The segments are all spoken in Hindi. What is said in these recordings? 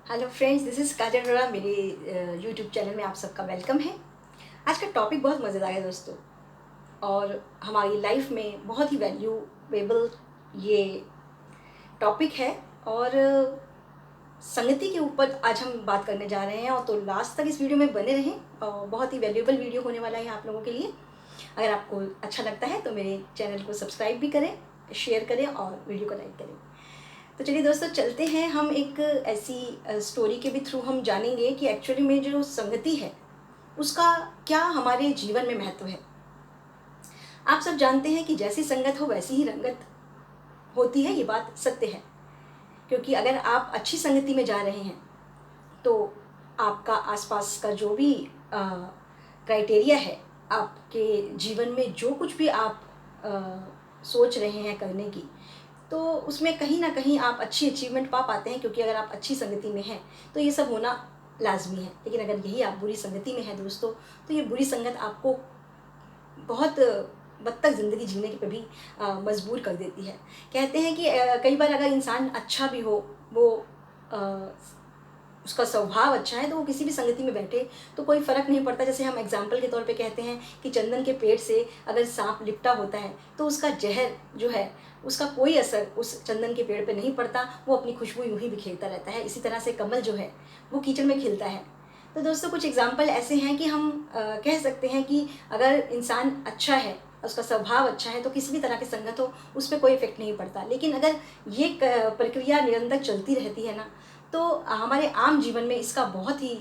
हेलो फ्रेंड्स, दिस इज़ काजल अरोड़ा। मेरे यूट्यूब चैनल में आप सबका वेलकम है। आज का टॉपिक बहुत मज़ेदार है दोस्तों, और हमारी लाइफ में बहुत ही वैल्यूएबल ये टॉपिक है। और संगति के ऊपर आज हम बात करने जा रहे हैं, और तो लास्ट तक इस वीडियो में बने रहें। और बहुत ही वैल्यूएबल वीडियो होने वाला है आप लोगों के लिए। अगर आपको अच्छा लगता है तो मेरे चैनल को सब्सक्राइब भी करें, शेयर करें और वीडियो को लाइक करें। तो चलिए दोस्तों, चलते हैं। हम एक ऐसी स्टोरी के भी थ्रू हम जानेंगे कि एक्चुअली में जो संगति है उसका क्या हमारे जीवन में महत्व है। आप सब जानते हैं कि जैसी संगत हो वैसी ही रंगत होती है, ये बात सत्य है। क्योंकि अगर आप अच्छी संगति में जा रहे हैं तो आपका आसपास का जो भी क्राइटेरिया है, आपके जीवन में जो कुछ भी आप सोच रहे हैं करने की, तो उसमें कहीं ना कहीं आप अच्छी अचीवमेंट पा पाते हैं। क्योंकि अगर आप अच्छी संगति में हैं तो ये सब होना लाजमी है। लेकिन अगर यही आप बुरी संगति में हैं दोस्तों, तो ये बुरी संगत आपको बहुत बद तक ज़िंदगी जीने पे भी मजबूर कर देती है। कहते हैं कि कई बार अगर इंसान अच्छा भी हो, वो अ, उसका स्वभाव अच्छा है, तो वो किसी भी संगति में बैठे तो कोई फ़र्क नहीं पड़ता। जैसे हम एग्जाम्पल के तौर पे कहते हैं कि चंदन के पेड़ से अगर सांप लिपटा होता है तो उसका जहर जो है, उसका कोई असर उस चंदन के पेड़ पे नहीं पड़ता, वो अपनी खुशबू यूं ही बिखेरता रहता है। इसी तरह से कमल जो है वो कीचड़ में खिलता है। तो दोस्तों, कुछ एग्जाम्पल ऐसे हैं कि हम कह सकते हैं कि अगर इंसान अच्छा है, उसका स्वभाव अच्छा है, तो किसी भी तरह की संगत हो उस पर कोई इफेक्ट नहीं पड़ता। लेकिन अगर ये प्रक्रिया निरंतर चलती रहती है ना, तो हमारे आम जीवन में इसका बहुत ही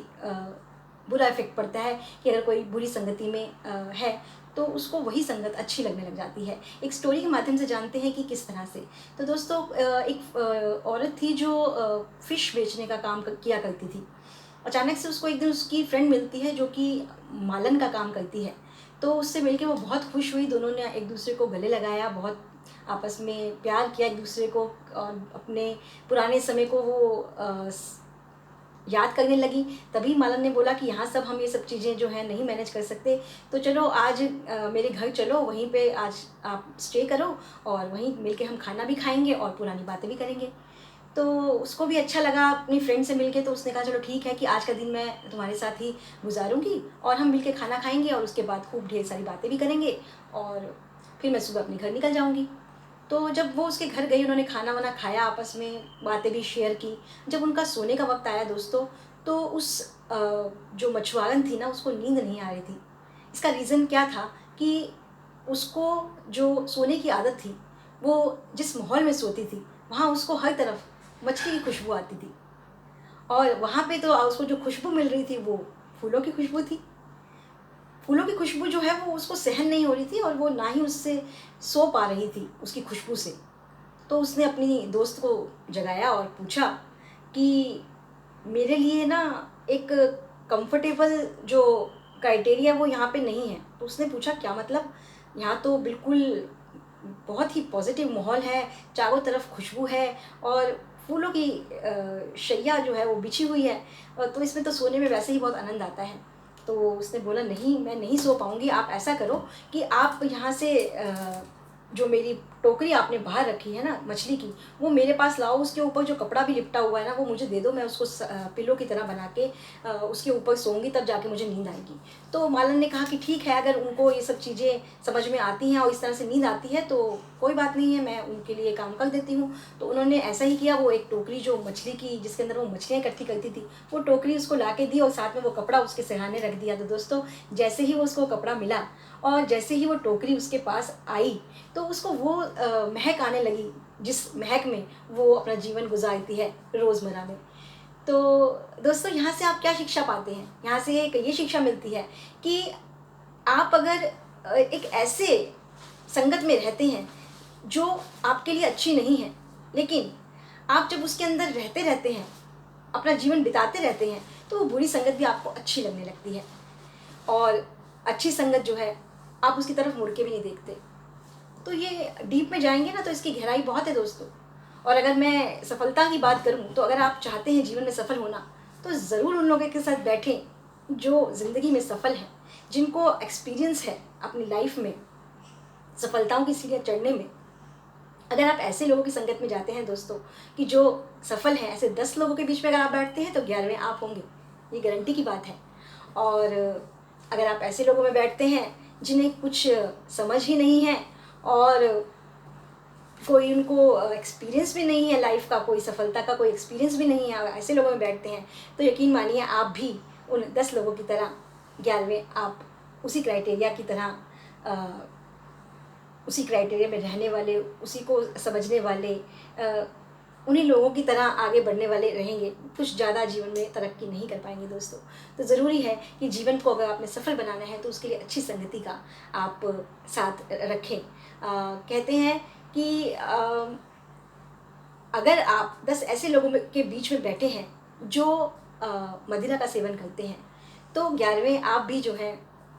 बुरा इफेक्ट पड़ता है कि अगर कोई बुरी संगति में है तो उसको वही संगत अच्छी लगने लग जाती है। एक स्टोरी के माध्यम से जानते हैं कि किस तरह से। तो दोस्तों, एक औरत थी जो फ़िश बेचने का काम किया करती थी। अचानक से उसको एक दिन उसकी फ्रेंड मिलती है जो कि मालन का काम करती है। तो उससे मिलके वो बहुत खुश हुई। दोनों ने एक दूसरे को गले लगाया, बहुत आपस में प्यार किया एक दूसरे को, और अपने पुराने समय को वो याद करने लगी। तभी मालन ने बोला कि यहाँ सब हम ये सब चीज़ें जो हैं नहीं मैनेज कर सकते, तो चलो आज मेरे घर चलो, वहीं पे आज आप स्टे करो और वहीं मिलके हम खाना भी खाएंगे और पुरानी बातें भी करेंगे। तो उसको भी अच्छा लगा अपनी फ्रेंड से मिलके। तो उसने कहा चलो ठीक है कि आज का दिन मैं तुम्हारे साथ ही गुजारूंगी, और हम मिलके खाना खाएंगे और उसके बाद खूब ढेर सारी बातें भी करेंगे, और फिर मैं सुबह अपने घर निकल जाऊंगी। तो जब वो उसके घर गई, उन्होंने खाना वाना खाया, आपस में बातें भी शेयर की। जब उनका सोने का वक्त आया दोस्तों, तो उस जो मछुआरन थी ना, उसको नींद नहीं आ रही थी। इसका रीज़न क्या था कि उसको जो सोने की आदत थी, वो जिस माहौल में सोती थी वहाँ उसको हर तरफ मछली की खुशबू आती थी। और वहाँ पे तो उसको जो खुशबू मिल रही थी वो फूलों की खुशबू थी। फूलों की खुशबू जो है वो उसको सहन नहीं हो रही थी, और वो ना ही उससे सो पा रही थी उसकी खुशबू से। तो उसने अपनी दोस्त को जगाया और पूछा कि मेरे लिए ना एक कंफर्टेबल जो क्राइटेरिया वो यहाँ पे नहीं है। तो उसने पूछा क्या मतलब? यहाँ तो बिल्कुल बहुत ही पॉजिटिव माहौल है, चारों तरफ खुशबू है और फूलों की शैया जो है वो बिछी हुई है, तो इसमें तो सोने में वैसे ही बहुत आनंद आता है। तो उसने बोला नहीं, मैं नहीं सो पाऊँगी। आप ऐसा करो कि आप यहाँ से जो मेरी टोकरी आपने बाहर रखी है ना मछली की, वो मेरे पास लाओ। उसके ऊपर जो कपड़ा भी लिपटा हुआ है ना, वो मुझे दे दो। मैं उसको पिलो की तरह बना के उसके ऊपर सोऊंगी, तब जाके मुझे नींद आएगी। तो मालन ने कहा कि ठीक है, अगर उनको ये सब चीज़ें समझ में आती हैं और इस तरह से नींद आती है तो कोई बात नहीं है, मैं उनके लिए काम कर देती हूँ। तो उन्होंने ऐसा ही किया। वो एक टोकरी जो मछली की, जिसके अंदर वो मछलियाँ इकट्ठी करती थी, वो टोकरी उसको ला के दी और साथ में वो कपड़ा उसके सिरहाने रख दिया। तो दोस्तों, जैसे ही वो उसको कपड़ा मिला और जैसे ही वो टोकरी उसके पास आई, तो उसको वो महक आने लगी जिस महक में वो अपना जीवन गुजारती है रोज़मर्रा में। तो दोस्तों, यहाँ से आप क्या शिक्षा पाते हैं? यहाँ से एक ये शिक्षा मिलती है कि आप अगर एक ऐसे संगत में रहते हैं जो आपके लिए अच्छी नहीं है, लेकिन आप जब उसके अंदर रहते रहते हैं, अपना जीवन बिताते रहते हैं, तो वो बुरी संगत भी आपको अच्छी लगने लगती है। और अच्छी संगत जो है, आप उसकी तरफ मुड़ के भी नहीं देखते। तो ये डीप में जाएंगे ना तो इसकी गहराई बहुत है दोस्तों। और अगर मैं सफलता की बात करूं, तो अगर आप चाहते हैं जीवन में सफल होना, तो ज़रूर उन लोगों के साथ बैठें जो ज़िंदगी में सफल हैं, जिनको एक्सपीरियंस है अपनी लाइफ में सफलताओं की सीढ़ियाँ चढ़ने में। अगर आप ऐसे लोगों की संगत में जाते हैं दोस्तों कि जो सफल हैं, ऐसे 10 लोगों के बीच में अगर आप बैठते हैं तो 11वें आप होंगे, ये गारंटी की बात है। और अगर आप ऐसे लोगों में बैठते हैं जिन्हें कुछ समझ ही नहीं है और कोई उनको एक्सपीरियंस भी नहीं है लाइफ का, कोई सफलता का कोई एक्सपीरियंस भी नहीं है, ऐसे लोगों में बैठते हैं, तो यकीन मानिए आप भी उन 10 लोगों की तरह 11वें, आप उसी क्राइटेरिया की तरह उसी क्राइटेरिया में रहने वाले, उसी को समझने वाले, उन्हीं लोगों की तरह आगे बढ़ने वाले रहेंगे। कुछ ज़्यादा जीवन में तरक्की नहीं कर पाएंगे दोस्तों। तो ज़रूरी है कि जीवन को अगर आपने सफल बनाना है तो उसके लिए अच्छी संगति का आप साथ रखें। कहते हैं कि अगर आप 10 ऐसे लोगों के बीच में बैठे हैं जो मदिरा का सेवन करते हैं, तो 11वें आप भी जो है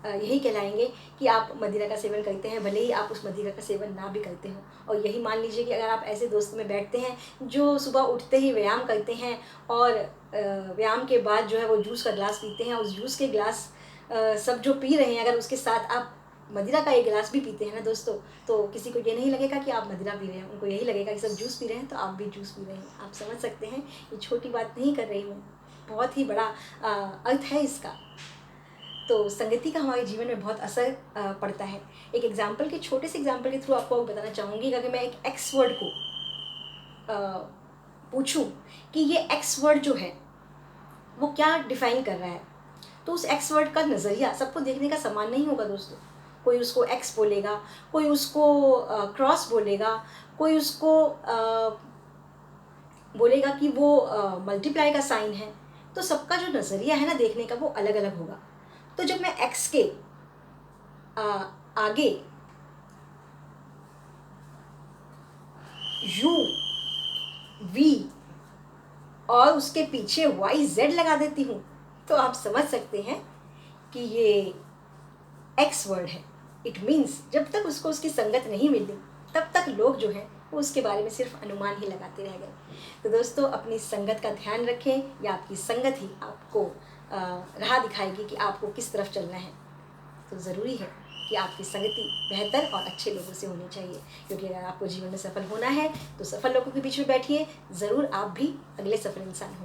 यही कहलाएंगे कि आप मदिरा का सेवन करते हैं, भले ही आप उस मदिरा का सेवन ना भी करते हो। और यही मान लीजिए कि अगर आप ऐसे दोस्तों में बैठते हैं जो सुबह उठते ही व्यायाम करते हैं और व्यायाम के बाद जो है वो जूस का गिलास पीते हैं, उस जूस के गिलास सब जो पी रहे हैं, अगर उसके साथ आप मदिरा का एक गिलास भी पीते हैं ना दोस्तों, तो किसी को ये नहीं लगेगा कि आप मदिरा पी रहे हैं, उनको यही लगेगा कि सब जूस पी रहे हैं तो आप भी जूस पी रहे हैं। आप समझ सकते हैं, ये छोटी बात नहीं कर रही हूँ, बहुत ही बड़ा अर्थ है इसका। तो संगति का हमारे जीवन में बहुत असर पड़ता है। एक एग्जाम्पल के, छोटे से एग्जाम्पल के थ्रू आपको बताना चाहूँगी कि अगर मैं एक एक्स वर्ड को पूछूं कि ये एक्स वर्ड जो है वो क्या डिफाइन कर रहा है, तो उस एक्स वर्ड का नज़रिया सबको देखने का समान नहीं होगा दोस्तों। कोई उसको एक्स बोलेगा, कोई उसको क्रॉस बोलेगा, कोई उसको बोलेगा कि वो मल्टीप्लाई का साइन है। तो सबका जो नज़रिया है ना देखने का वो अलग अलग होगा। तो जब मैं एक्स के आगे यू वी और उसके पीछे वाई जेड लगा देती हूँ, तो आप समझ सकते हैं कि ये एक्स वर्ड है। इट मीन्स जब तक उसको उसकी संगत नहीं मिली तब तक लोग जो हैं वो उसके बारे में सिर्फ अनुमान ही लगाते रह गए। तो दोस्तों अपनी संगत का ध्यान रखें, या आपकी संगत ही आपको राह दिखाएगी कि आपको किस तरफ चलना है। तो ज़रूरी है कि आपकी संगति बेहतर और अच्छे लोगों से होनी चाहिए, क्योंकि अगर आपको जीवन में सफल होना है तो सफल लोगों के बीच में बैठिए, ज़रूर आप भी अगले सफल इंसान होंगे।